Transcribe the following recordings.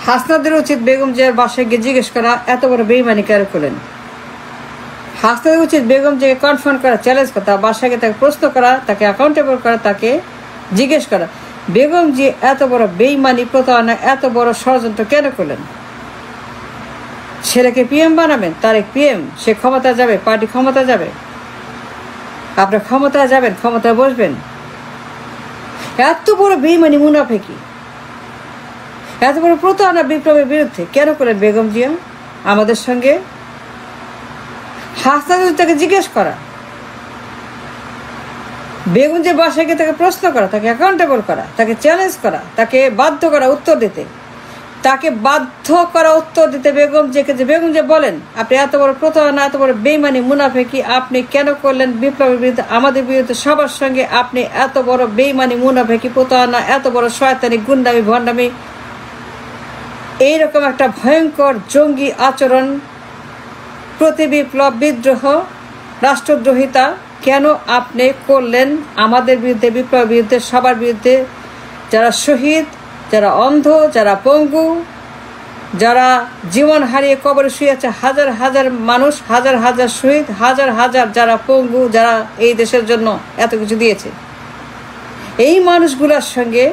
হাসনাদের উচিত বেগম জিয়ার বাসায় গিয়ে জিজ্ঞেস করা এত বড় বেইমানি কেন করলেন। হাসনাদের উচিত বেগম জিয়াকে কনফার্ম করা, চ্যালেঞ্জ করা, তার বাসায় গিয়ে তাকে প্রশ্ন করা, তাকে অ্যাকাউন্টেবল করা, তাকে জিজ্ঞেস করা বেগম জি এত বড় বেইমানি, প্রতারণা, এত বড় ষড়যন্ত্র কেন করলেন। ছেলেকে পিএম বানাবেন, তারেক পিএম, সে ক্ষমতা যাবে, পার্টি ক্ষমতা যাবে, আপনার ক্ষমতায় যাবেন, ক্ষমতায় বসবেন। এত বড় বেইমানি, মুনাফেকি, এত বড় প্রতারণা বিপ্লবের বিরুদ্ধে কেন করলেন বেগম জিয়া আমাদের সঙ্গে। হাসনাদের তাকে জিজ্ঞেস করা, বেগম জিয়ার বাসায় গিয়ে তাকে প্রশ্ন করা, তাকে অ্যাকাউন্টেবল করা, তাকে চ্যালেঞ্জ করা, তাকে বাধ্য করা উত্তর দিতে, তাকে বাধ্য করা উত্তর দিতে বেগম জিয়াকে, যে বেগম জিয়া বলেন আপনি এত বড় প্রতারণা, এত বড় বেইমানি, মুনাফেকি আপনি কেন করলেন বিপ্লবের বিরুদ্ধে, আমাদের বিরুদ্ধে, সবার সঙ্গে আপনি এত বড় বেইমানি, মুনাফেকি, প্রতারণা, এত বড় শয়তানি, গুন্ডামি, ভণ্ডামি, এইরকম একটা ভয়ঙ্কর জঙ্গি আচরণ, প্রতি বিপ্লব, বিদ্রোহ, রাষ্ট্রদ্রোহিতা কেন আপনি করলেন আমাদের বিরুদ্ধে, বিপ্লবের বিরুদ্ধে, সবার বিরুদ্ধে, যারা শহীদ, যারা অন্ধ, যারা পঙ্গু, যারা জীবন হারিয়ে কবরে শুয়ে আছে, হাজার হাজার মানুষ, হাজার হাজার শহীদ, হাজার হাজার যারা পঙ্গু, যারা এই দেশের জন্য এত কিছু দিয়েছে, এই মানুষগুলোর সঙ্গে,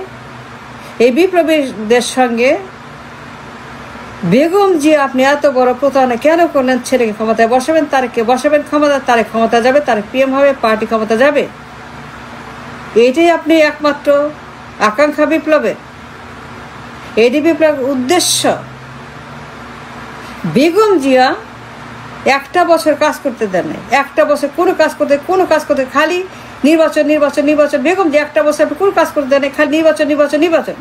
এই বিপ্লবীদের সঙ্গে বেগম জি আপনি এত বড় প্রতারণা কেন করলেন। ছেলেকে ক্ষমতায় বসাবেন, তারেককে বসাবেন ক্ষমতা, তারেক ক্ষমতা যাবে, তারেক পিএম হবে, পার্টি ক্ষমতা যাবে, এইটাই আপনি একমাত্র আকাঙ্ক্ষা বিপ্লবের, এটি বিপ্লবের উদ্দেশ্য। বেগম জিয়া একটা বছর কাজ করতে দেন নাই, একটা বছর কোনো কাজ করতে খালি নির্বাচন, নির্বাচন, নির্বাচন। বেগম জি একটা বছর আপনি কোনো কাজ করতে দেন নাই, খালি নির্বাচন, নির্বাচন, নির্বাচন।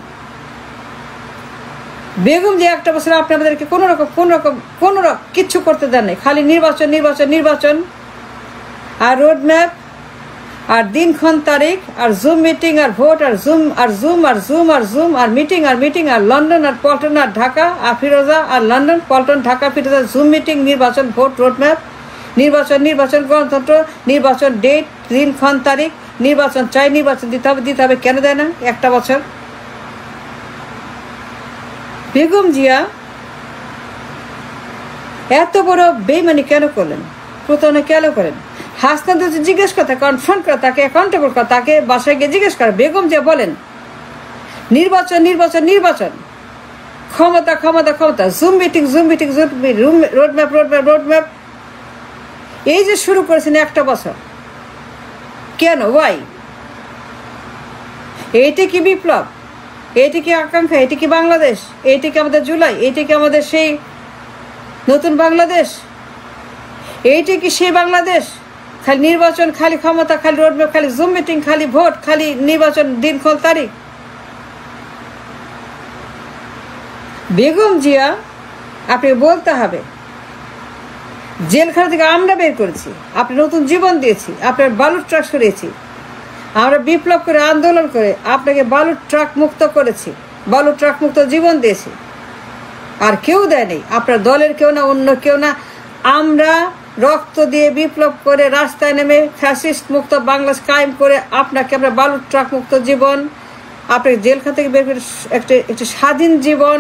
বেগম যে একটা বছর আপনি আমাদেরকে কোনো রকম কিচ্ছু করতে দেন নাই, খালি নির্বাচন, নির্বাচন, নির্বাচন, আর রোডম্যাপ, আর দিনক্ষণ, তারিখ, আর জুম মিটিং, আর ভোট, আর জুম, আর জুম, আর জুম, আর জুম, আর মিটিং, আর মিটিং, আর লন্ডন, আর পল্টন, আর ঢাকা, আর ফিরোজা, আর লন্ডন, পল্টন, ঢাকা, ফিরোজা, জুম মিটিং, নির্বাচন, ভোট, রোডম্যাপ, নির্বাচন, নির্বাচন, গণতন্ত্র, নির্বাচন, ডেট, দিনক্ষণ, তারিখ, নির্বাচন চাই, নির্বাচন দিতে হবে, কেন দেয় না একটা বছর। বেগম জিয়া এত বড় বেইমানি কেন করলেন, প্রতারণা কেন করেন। হাসনাদের জিজ্ঞেস করা, কনফ্রন্ট করা, তাকে অ্যাকাউন্টেবল করা, তাকে বাসায় গিয়ে জিজ্ঞেস করা। বেগম জিয়া বলেন নির্বাচন, নির্বাচন, নির্বাচন, ক্ষমতা, ক্ষমতা, ক্ষমতা, zoom meeting, zoom meeting, zoom, roadmap, roadmap, roadmap, এই যে শুরু করেছেন একটা বছর, কেন, ওয়াই? এইটা কি বিপ্লব? এইটি কি আকাঙ্ক্ষা? এটি কি বাংলাদেশ? এইটি কি আমাদের জুলাই? এইটি কি আমাদের সেই নতুন বাংলাদেশ? এইটি কি সেই বাংলাদেশ? খালি নির্বাচন, খালি ক্ষমতা, খালি রোডম্যাপ, খালি জুম মিটিং, খালি ভোট, খালি নির্বাচন, দিনক্ষণ, তারিখ। বেগম জিয়া আপনি বলতে হবে জেলখানা থেকে আমরা বের করেছি, আপনি নতুন জীবন দিয়েছি, আপনার বালুর ট্রাক সরিয়েছি, আমরা বিপ্লব করে, আন্দোলন করে আপনাকে বালুর ট্রাক মুক্ত করেছি, বালুর ট্রাক মুক্ত জীবন দিয়েছি। আর কেউ দেয়নি, আপনার দলের কেউ না, অন্য কেউ না, আমরা রক্ত দিয়ে বিপ্লব করে রাস্তায় নেমে ফ্যাসিস্ট মুক্ত বাংলাদেশ কায়েম করে আপনাকে আমরা বালুর ট্রাক মুক্ত জীবন, আপনাকে জেলখানা থেকে বের করে একটি স্বাধীন জীবন,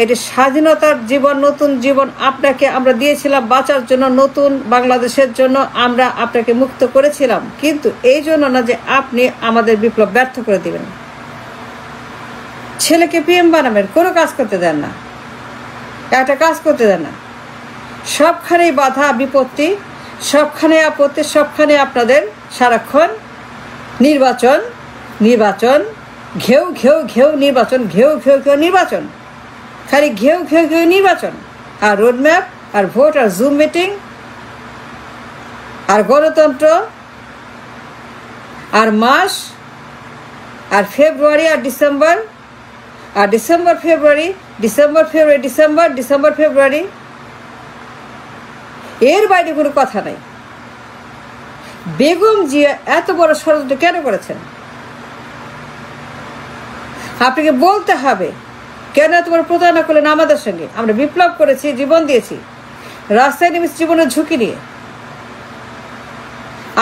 এটি স্বাধীনতার জীবন, নতুন জীবন আপনাকে আমরা দিয়েছিলাম বাঁচার জন্য, নতুন বাংলাদেশের জন্য আমরা আপনাকে মুক্ত করেছিলাম। কিন্তু এই জন্য না যে আপনি আমাদের বিপ্লব ব্যর্থ করে দিবেন, ছেলেকে পিএম বানাবেন, কোনো কাজ করতে দেন না, একটা কাজ করতে দেন না, সবখানেই বাধা বিপত্তি, সবখানে আপত্তি, সবখানে আপনাদের সারাক্ষণ নির্বাচন, নির্বাচন, ঘেউ ঘেউ ঘেউ নির্বাচন, ঘেউ ঘেউ ঘেউ নির্বাচন, খালি ঘেউ ঘেউ ঘেউ নির্বাচন, আর রোডম্যাপ, আর ভোট, আর জুম মিটিং, আর গণতন্ত্র, আর মাস, আর ফেব্রুয়ারি, আর ডিসেম্বর, আর ডিসেম্বর, ফেব্রুয়ারি, ডিসেম্বর, ফেব্রুয়ারি, ডিসেম্বর, ডিসেম্বর, ফেব্রুয়ারি, এর বাইরে কোনো কথা নাই। বেগম জিয়া এত বড় ষড়যন্ত্র কেন করেছেন আপনাকে বলতে হবে। কেন এত বড় প্রতারণা করলেন আমাদের সঙ্গে? আমরা বিপ্লব করেছি, জীবন দিয়েছি, রাস্তায় নেমেছি জীবনের ঝুঁকি নিয়ে।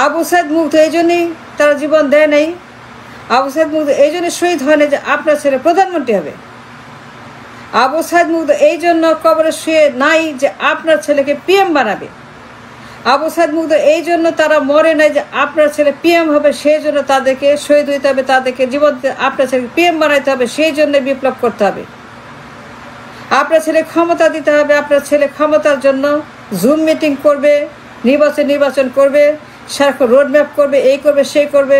আবু সাইদ মুগ্ধ এই জন্যই তারা জীবন দেয় নাই, আবু সাইদ মুগ্ধ এই জন্য শহীদ হয় না যে আপনার ছেলে প্রধানমন্ত্রী হবে, আবু সাইদ মুগ্ধ এই জন্য কবরে শুয়ে নাই যে আপনার ছেলেকে পিএম বানাবে। আবু সাইদ মুগ্ধ এই জন্য তারা মরে নাই যে আপনার ছেলে পিএম হবে, সেই জন্য তাদেরকে শহীদ হইতে হবে, তাদেরকে জীবন আপনার ছেলেকে পিএম বানাইতে হবে, সেই জন্য বিপ্লব করতে হবে। আপনার ছেলে ক্ষমতা দিতে হবে, আপনার ছেলে ক্ষমতার জন্য জুম মিটিং করবে, নির্বাচন করবে, সারাক্ষণ রোডম্যাপ করবে, এই করবে সেই করবে।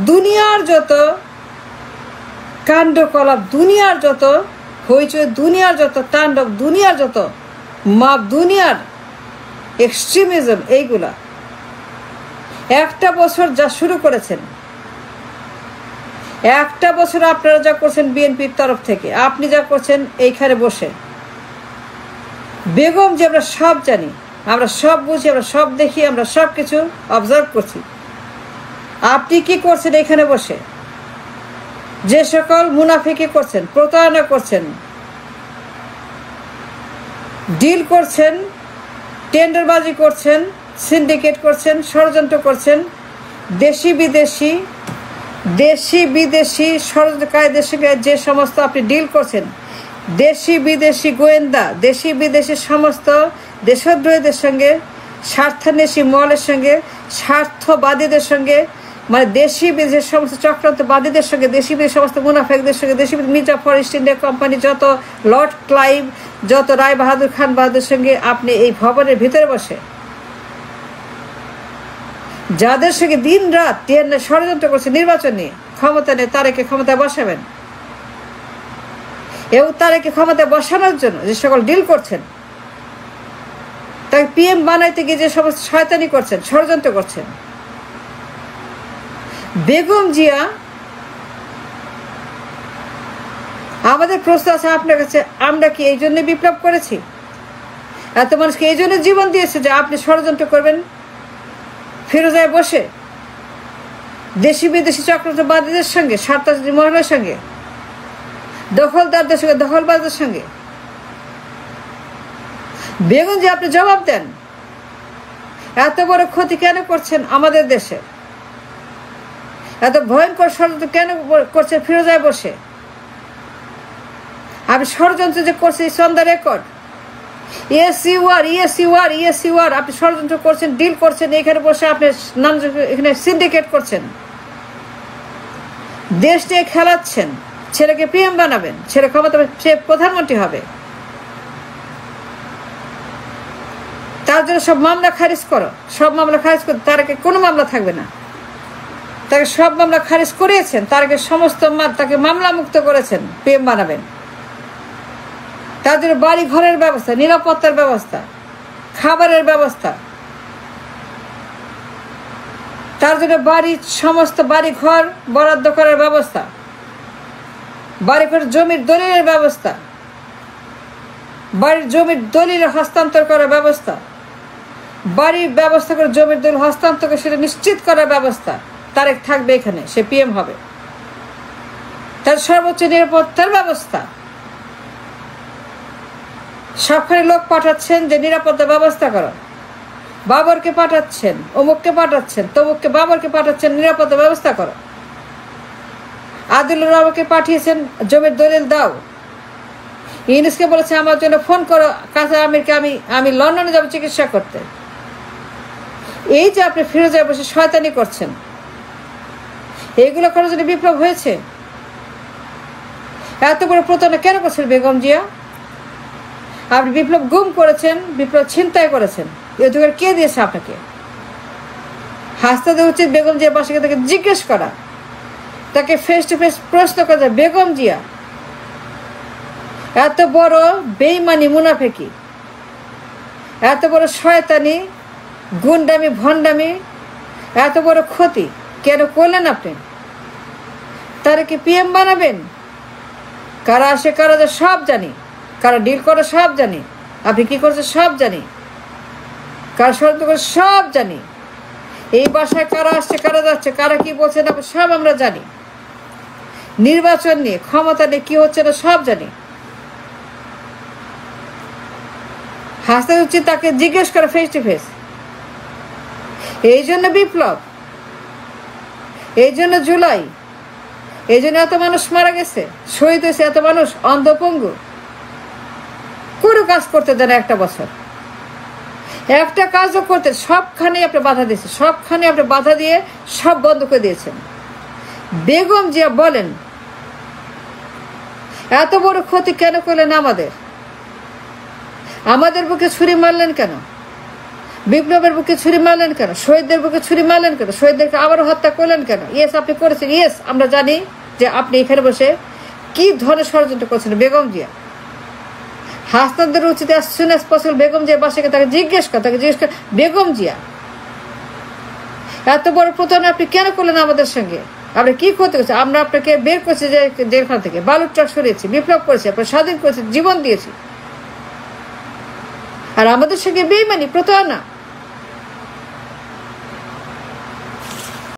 দুনিয়ার যত কাণ্ডকলাপ, দুনিয়ার যত হইচই, দুনিয়ার যত তাণ্ডব, দুনিয়ার যত মাপ, দুনিয়ার এক্সট্রিমিজম, এইগুলা একটা বছর যা শুরু করেছেন, একটা বছর আপনারা যা করছেন বিএনপির তরফ থেকে, আপনি যা করছেন এইখানে বসে, বেগম যে আমরা সব জানি, আমরা সব বুঝি, আমরা সব দেখি, আমরা সব কিছু অবজার্ভ করছি। আপনি কি করছেন এখানে বসে? যে সকল মুনাফিকি করছেন, প্রতারণা করছেন, ডিল করছেন, টেন্ডারবাজি করছেন, সিন্ডিকেট করছেন, ষড়যন্ত্র করছেন, দেশি বিদেশি ষড়যন্ত্রকারীদের সঙ্গে যে সমস্ত আপনি ডিল করছেন, দেশি বিদেশি গোয়েন্দা, দেশি বিদেশি সমস্ত দেশদ্রোহীদের সঙ্গে, স্বার্থান্বেষী মহলের সঙ্গে, স্বার্থবাদীদের সঙ্গে, মানে দেশি বিদেশি সমস্ত চক্রান্তবাদীদের সঙ্গে, দেশি বিদেশি সমস্ত মুনাফেকদের সঙ্গে, দেশি মির্জা ফরেস্ট ইন্ডিয়া কোম্পানি, যত লর্ড ক্লাইভ, যত রায় বাহাদুর খান বাহাদুর সঙ্গে আপনি এই ভবনের ভিতরে বসে যাদের সঙ্গে দিন রাত ষড়যন্ত্র করছে নির্বাচন নিয়ে, ক্ষমতা নিয়ে তারেকে ক্ষমতায় বসাবেন, এবং তারেকে ক্ষমতায় বসানোর জন্য যে সকল ডিল করছেন, তাকে পিএম বানাইতে গিয়ে যে সমস্ত শয়তানি করছেন, ষড়যন্ত্র করছেন। বেগম জিয়া, আমাদের প্রশ্ন আছে আপনার কাছে, আমরা কি এই জন্য বিপ্লব করেছি? এত মানুষকে এই জন্য জীবন দিয়েছে যে আপনি ষড়যন্ত্র করবেন ফিরোজায় বসে, দেশি বিদেশি চক্রান্তবাদীদের সঙ্গে, স্বার্থান্বেষী মহলের সঙ্গে, দখলদারদের সঙ্গে, দখলবাজদের সঙ্গে। বেগম জিয়া, আপনি জবাব দেন, এত বড় ক্ষতি কেন করছেন আমাদের দেশে? এত ভয়ঙ্কর ষড়যন্ত্র কেন করছেন ফিরোজায় বসে? আপনি ষড়যন্ত্র যে করছেন, সন্ধ্যা রেকর্ড, ইএসইউআর আপনি ষড়যন্ত্র করছেন, ডিল করছেন, এখানে বসে আপনি এখানে সিন্ডিকেট করছেন, দেশ নিয়ে খেলাচ্ছেন, ছেলেকে পিএম বানাবেন, ছেলে ক্ষমতা, সে প্রধানমন্ত্রী হবে, তার জন্য সব মামলা খারিজ করো, সব মামলা খারিজ করো, তার আগে কোনো মামলা থাকবে না, তাকে সব মামলা খারিজ করিয়েছেন, তার আগে সমস্ত তাকে মামলা মুক্ত করেছেন, পিএম বানাবেন। তার জন্য বাড়ি ঘরের ব্যবস্থা, নিরাপত্তার ব্যবস্থা, খাবারের ব্যবস্থা, তার জন্য সমস্ত বাড়ি ঘর বরাদ্দ করার ব্যবস্থা, বাড়ি ঘর জমির দলিলের ব্যবস্থা, বাড়ির জমির দলিল হস্তান্তর করার ব্যবস্থা, বাড়ির ব্যবস্থা করে জমির দলিল হস্তান্তর করে সেটা নিশ্চিত করার ব্যবস্থা। তারেক থাকবে এখানে, সে পিএম হবে, তার সর্বোচ্চ নিরাপত্তার ব্যবস্থা। সবখানে লোক পাঠাচ্ছেন যে নিরাপত্তা ব্যবস্থা করো, বাবরকে পাঠাচ্ছেন, অমুককে পাঠাচ্ছেন, তমুককে, বাবরকে পাঠাচ্ছেন, নিরাপত্তা ব্যবস্থা করো। আদিলুর রহমানকে পাঠিয়েছেন, জমির দলিল দাও। ইউনুসকে বলেছে আমার জন্য ফোন করো, কাছে আমিরকে, আমি লন্ডনে যাবো চিকিৎসা করতে। এই যে আপনি ফিরোজায় বসে শয়তানি করছেন, এইগুলো করার জন্য বিপ্লব হয়েছে। এত বড় প্রতারণা কেন করছেন বেগম জিয়া? আপনি বিপ্লব গুম করেছেন, বিপ্লব ছিনতাই করেছেন, এই অধিকার কে দিয়েছে আপনাকে? হাসতে দেওয়া উচিত বেগম জিয়া বাসাকে, তাকে জিজ্ঞেস করা, তাকে ফেস টু ফেস প্রশ্ন করা যায়, বেগম জিয়া এত বড় বেইমানি, মুনাফেকি, এত বড় শয়তানি, গুন্ডামি, ভণ্ডামি, এত বড় ক্ষতি কেন করলেন আপনি? তারা কি পিএম বানাবেন? কারা আসে কারা যায় সব জানি, কারা ডিল করে সব জানি, আপনি কি করছেন সব জানি, কারা ষড়যন্ত্র করে সব জানি, এই বাসায় কারা আসছে কারা যাচ্ছে, কারা কি বলছে না সব আমরা জানি, নির্বাচন নিয়ে, ক্ষমতা নিয়ে কি হচ্ছে না সব জানি। হাসতে উচিত তাকে জিজ্ঞেস করে ফেস টু ফেস। এই জন্য বিপ্লব, এই জন্য জুলাই, এই জন্য এত মানুষ মারা গেছে, শহীদ হয়েছে, এত মানুষ অন্ধপঙ্গু, কোনো কাজ করতে দেন একটা বছর, একটা কাজও করতে, সবখানে আপনি বাধা দিয়েছেন, সবখানে আপনি বাধা দিয়ে সব বন্ধ করে দিয়েছেন। বেগম জিয়া বলেন, এত বড় ক্ষতি কেন করলেন? আমাদের বুকে ছুরি মারলেন কেন? বিপ্লবের বুকে ছুরি মারলেন কেন? শহীদদের বুকে ছুরি মারলেন কেন? শহীদদেরকে আবারও হত্যা করলেন কেন? ইয়েস, আপনি করেছেন। ইয়েস, আমরা জানি যে আপনি এখানে বসে কি ধরনের ষড়যন্ত্র করছেন। বেগম জিয়া, হাসনাদের উচিত as soon as possible Begum Zia বাসাকে তাকে জিজ্ঞেস কর, বেগম জিয়া এত বড় প্রতারণা আপনি কেন করলেন আমাদের সঙ্গে? আপনি কি করতে গেছে? আমরা আপনাকে বের করছি যে জেলখানা থেকে, বালুর ট্রাক সরিয়েছি, বিপ্লব করেছি, আপনার স্বাধীন করেছি, জীবন দিয়েছি, আর আমাদের সঙ্গে বেইমানি, প্রতারণা।